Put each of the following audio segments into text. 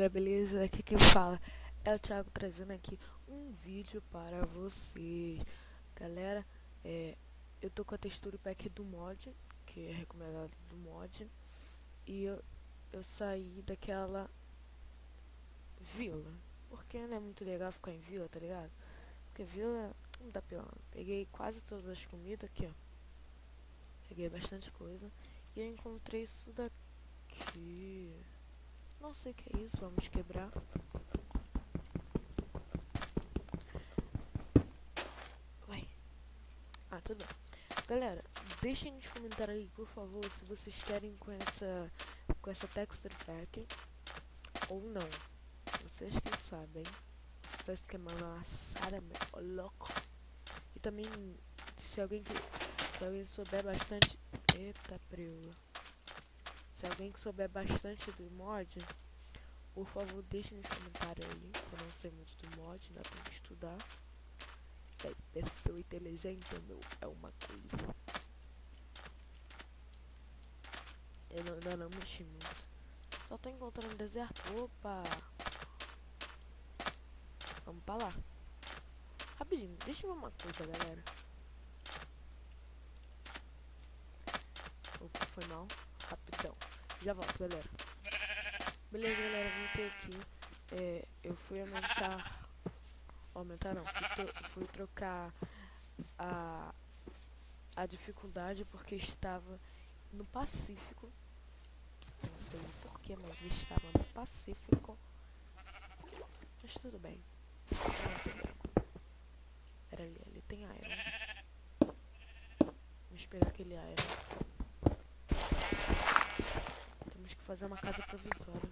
galera, beleza? Aqui quem fala é o Thiago trazendo aqui um vídeo para vocês. Galera, eu tô com a textura pack do mod, que é recomendado do mod. E eu saí daquela vila, porque não é muito legal ficar em vila, tá ligado? Porque vila não dá pelando. Peguei quase todas as comidas aqui, ó. Peguei bastante coisa. E eu encontrei isso daqui. Não sei o que é isso, vamos quebrar. Vai. Ah, tudo bem. Galera, deixem nos comentários aí, por favor, se vocês querem com essa texture pack ou não. Vocês que sabem. Vocês que mandam assada, meu louco. E também, se alguém souber bastante... Eita, preula. Se alguém que souber bastante do mod, por favor, deixe nos comentários aí. Eu não sei muito do mod, ainda tenho que estudar. Pessoa inteligente, meu, é uma coisa. Eu ainda não mexi muito. Só tô encontrando deserto. Opa! Vamos pra lá. Rapidinho, deixa eu ver uma coisa, galera. Opa, foi mal. Rapidão. Já volto, galera. Beleza, galera, voltei aqui. Eu fui aumentar... Aumentar não. Fui trocar a dificuldade porque estava no Pacífico. Não sei porquê, mas estava no Pacífico. Mas tudo bem. Não tem problema. Era ali tem iron. Vamos pegar aquele iron. Temos que fazer uma casa provisória.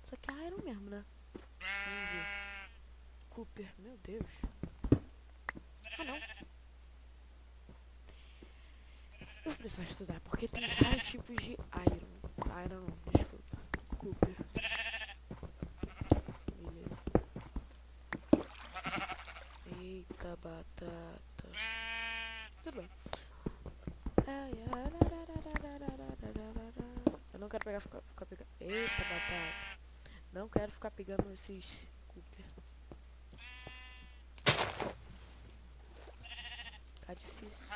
Só que é iron mesmo, né? Vamos ver. Cooper, meu Deus. Ah, não. Eu vou precisar estudar, porque tem vários tipos de iron. Iron não, desculpa. Cooper. Beleza. Eita, batata. Tudo bem. Eu não quero ficar pegando. Eita, batata. Não quero ficar pegando esses Cooper. Tá difícil.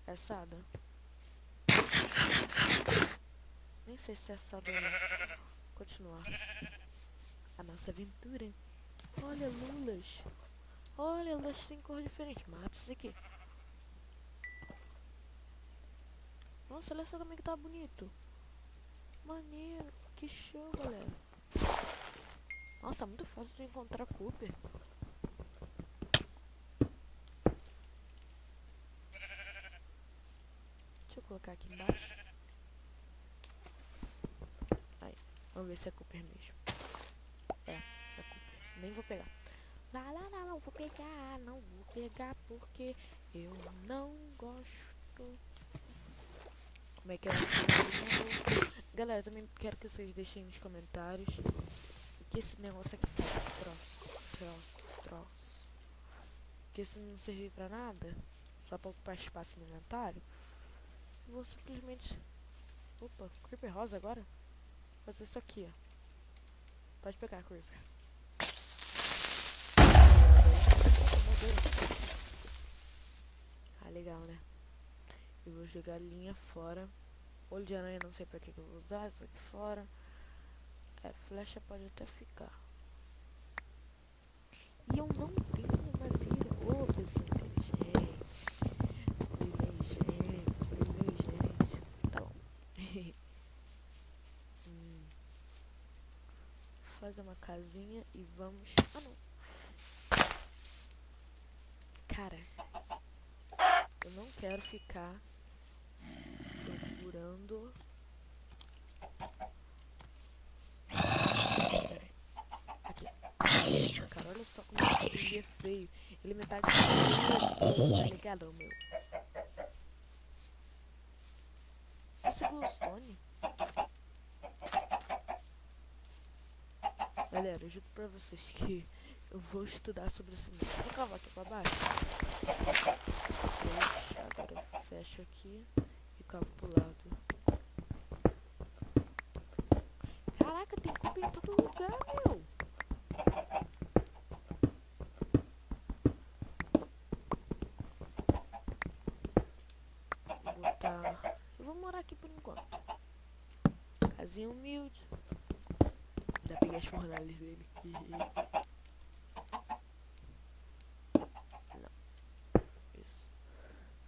É assada? Nem sei se é assada ou não. Continuar. A nossa aventura. Olha, lulas. Olha, elas têm cor diferente. Mata isso aqui. Nossa, olha só como é que tá bonito. Maneiro. Que show, galera. Nossa, muito fácil de encontrar Cooper. Deixa eu colocar aqui embaixo. Aí, vamos ver se é Cooper mesmo. É Cooper. Nem vou pegar. Não vou pegar. Não vou pegar porque eu não gosto. Como é que é assim? Galera, também quero que vocês deixem nos comentários o que esse negócio aqui faz. Troço. Porque se não servir pra nada, só pra ocupar espaço no inventário, eu vou simplesmente... Opa, Creeper rosa agora? Vou fazer isso aqui, ó. Pode pegar, Creeper. Ah, legal, né? Eu vou jogar a linha fora. Olho de aranha, não sei pra que eu vou usar isso aqui fora. Flecha pode até ficar. E eu não tenho madeira. Ô, pessoa inteligente. Inteligente. Tá bom. Vou fazer uma casinha e vamos... Ah, não. Cara, eu não quero ficar procurando... Aqui. Cara, olha só como ele é feio. Ele me tá tá ligado, meu? Esse glowstone. Galera, eu juro pra vocês que eu vou estudar sobre esse mundo. Vou cavar aqui pra baixo. Agora eu fecho aqui e cavo pro lado. Caraca, tem cupim em todo que, meu? Vou botar... Eu vou morar aqui por enquanto. Casinha humilde. Já peguei as fornalhas dele. Não. Isso.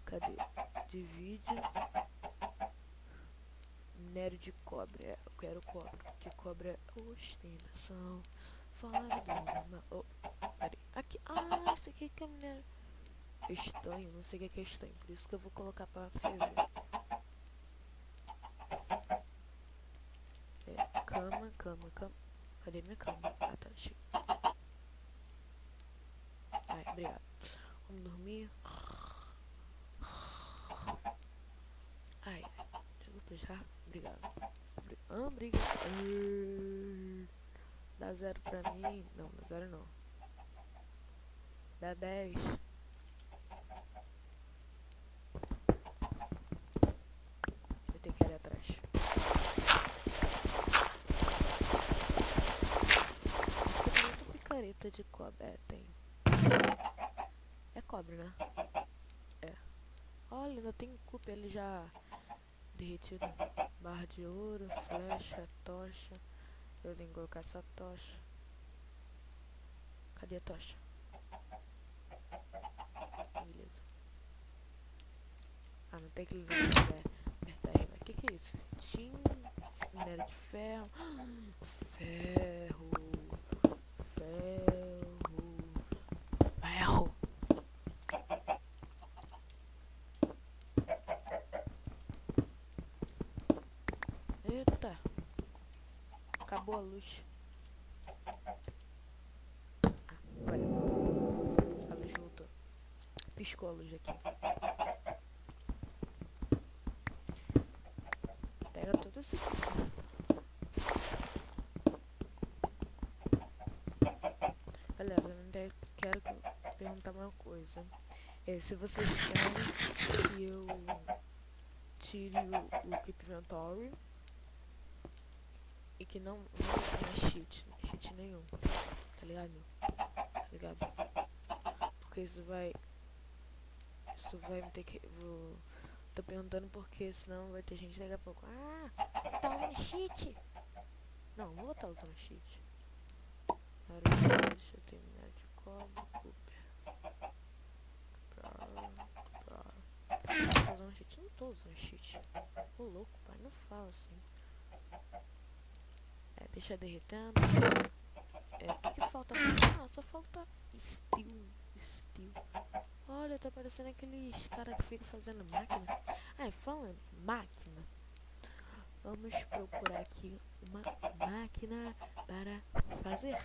Cadê? Divide. Minério de cobre. É, eu quero cobre. Porque cobre é ostentação. Fora do... Oh, peraí. Aqui. Ah, esse aqui que é minério. Estanho. Não sei o que é estanho. Por isso que eu vou colocar pra ferver. É, cama. Cadê minha cama? Ah, tá. Achei. Ai, obrigado. Vamos dormir. Ai, desculpa já. Obrigado. Obrigado. Dá 0 pra mim. Não, dá 0 não. Dá 10. Eu tenho que ir ali atrás. Acho que tem muita picareta de cobre. É, tem. É cobre, né? É. Olha, ainda tem cupe ali já derretido. Barra de ouro, flecha, tocha. Eu tenho que colocar essa tocha. Cadê a tocha? Beleza. Ah, não tem aquele negócio, né? Apertar R, né? Que é isso? Tim, minério de ferro. Ferro. Eita. Acabou a luz. Ah, olha. A luz voltou. Piscou a luz aqui. Pega tudo assim. Galera, eu ainda quero perguntar uma coisa. Se vocês querem que eu tire o Keep Inventory e que não use mais cheat nenhum, tá ligado? Tá ligado? Porque isso vai me ter que... Tô perguntando porque senão vai ter gente daqui a pouco. Ah, você tá usando cheat? Não, não vou estar usando cheat. Deixa eu terminar de cobre, cooper. Tô usando cheat? Não tô usando cheat. Ô louco, pai, não fala assim. É, deixa derretendo. É, o que falta? Ah, só falta steel. Olha, tá parecendo aqueles caras que ficam fazendo máquina. Ah, falando máquina. Vamos procurar aqui uma máquina para fazer.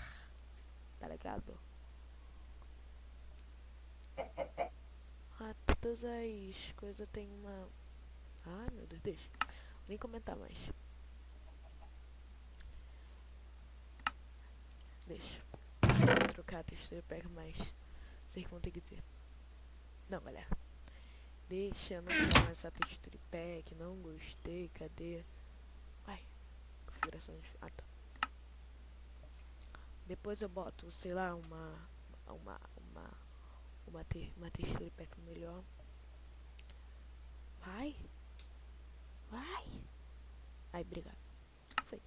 Tá ligado? Ah, todas as coisas tem uma... Ai, meu Deus, deixa. Nem comentar mais. Deixa. Vou trocar a textura, pega mais. Sei que vão ter que dizer. Não, galera. Deixa, eu não quero mais essa textura pack. Não gostei, cadê? Vai. Configuração de... Ah, tá. Depois eu boto, sei lá, uma textura pack melhor. Vai. Ai, obrigado. Foi.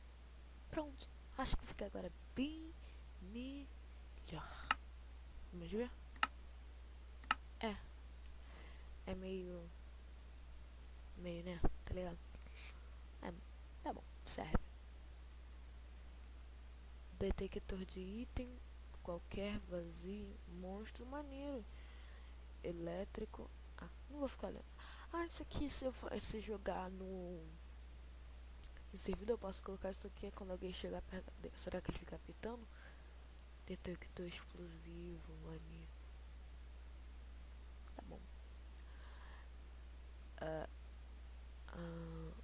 Pronto. Acho que fica agora bem melhor. Vamos ver? É meio, né? Tá ligado? É, tá bom, serve. Detector de item, qualquer vazio, monstro maneiro. Elétrico. Ah, não vou ficar olhando. Ah, isso aqui, se jogar no servidor, eu posso colocar isso aqui quando alguém chegar perto dele. Será que ele fica apitando? Detector explosivo, maneiro. Tá bom.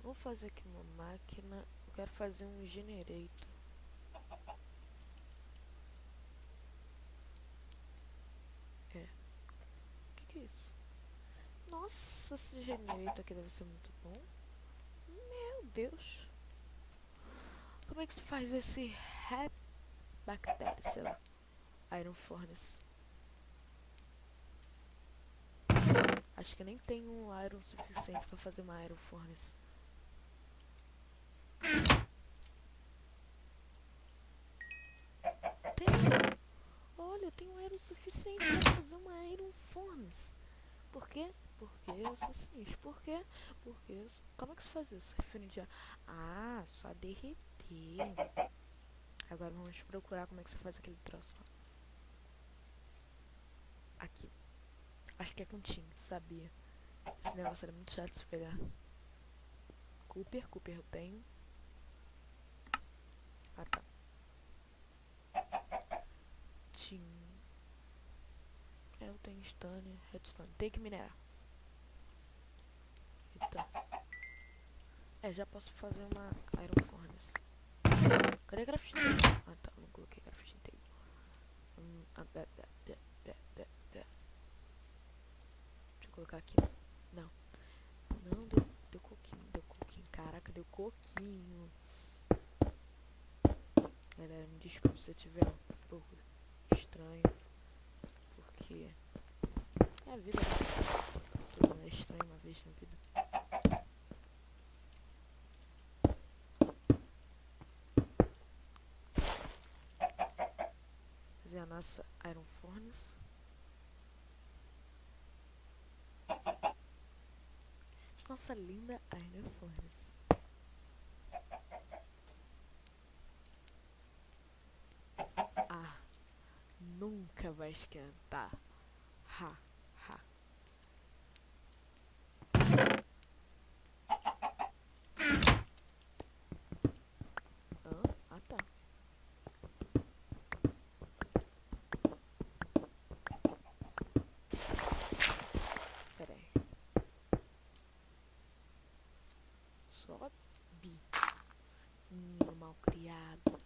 Vou fazer aqui uma máquina. Eu quero fazer um generator. Que é isso? Nossa, esse generator aqui deve ser muito bom. Meu Deus. Como é que se faz esse bactéria, sei lá. Iron Furnace. Acho que nem tenho iron suficiente pra fazer uma Iron Furnace. Tenho! Olha, eu tenho iron suficiente pra fazer uma Iron Furnace. Por quê? Porque eu sou simples. Por quê? Porque... Como é que se faz isso? Referente a... Ah, só derreter. Agora vamos procurar como é que você faz aquele troço lá. Aqui. Acho que é com Tim, sabia? Esse negócio era muito chato de se pegar. Cooper eu tenho. Ah, tá. Tim. Eu tenho stone, redstone. Tem que minerar. Eita. Já posso fazer uma Iron Furnace. Cadê a crafting table? Ah, tá. Não coloquei crafting table. Deixa eu colocar aqui. Não. Não, deu coquinho. Caraca, deu coquinho. Galera, me desculpe se eu tiver um pouco estranho. Porque é a vida. Todo mundo é estranho uma vez na vida. Fazer a nossa Iron Furnace. Nossa linda Iron Furnace. Ah, nunca vai esquentar. Ha, ha. Ah, tá. Pera aí. Sobe. Menino mal criado.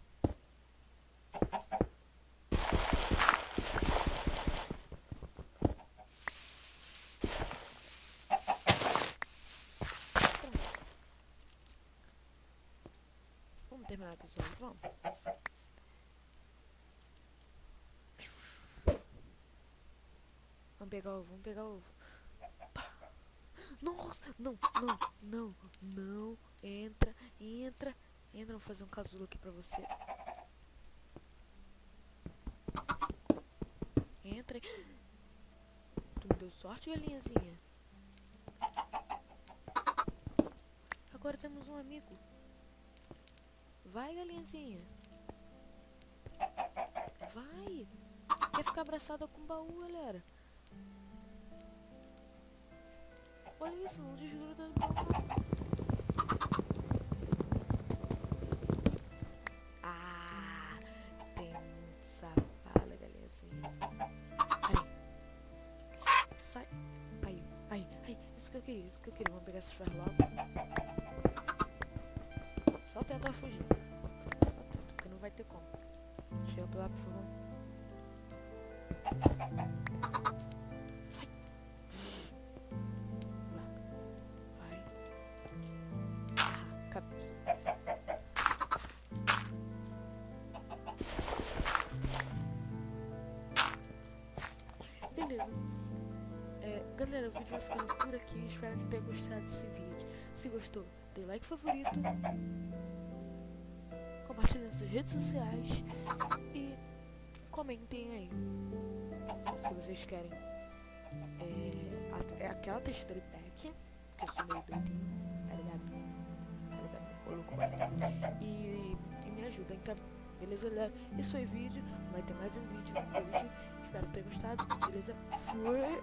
Vamos terminar o episódio, vamos? Vamos pegar o ovo. Pá. Nossa, não. Entra. Vou fazer um casulo aqui pra você. Entra. Tu me deu sorte, galinhazinha. Agora temos um amigo. Vai, galinhazinha. Vai. Quer ficar abraçada com o baú, galera? Olha isso, não desgruda do baú. Ah, tem muito safada, galinhazinha. Aí. Sai. Aí. Isso que eu queria. Vamos pegar esse ferro logo. Só tenta fugir. Porque não vai ter como. Chega pra lá, por favor. Sai. Vai. Ah, capuz. Beleza. Galera, o vídeo vai ficando por aqui. Espero que tenha gostado desse vídeo. Se gostou, dê like favorito. Compartilhe nas suas redes sociais. E comentem aí se vocês querem aquela textura pack, que eu sou meio doidinho, tá ligado? E me ajudem, tá? Beleza, galera? Esse foi o vídeo. Vai ter mais um vídeo hoje. Espero que tenham gostado. Beleza? Fui!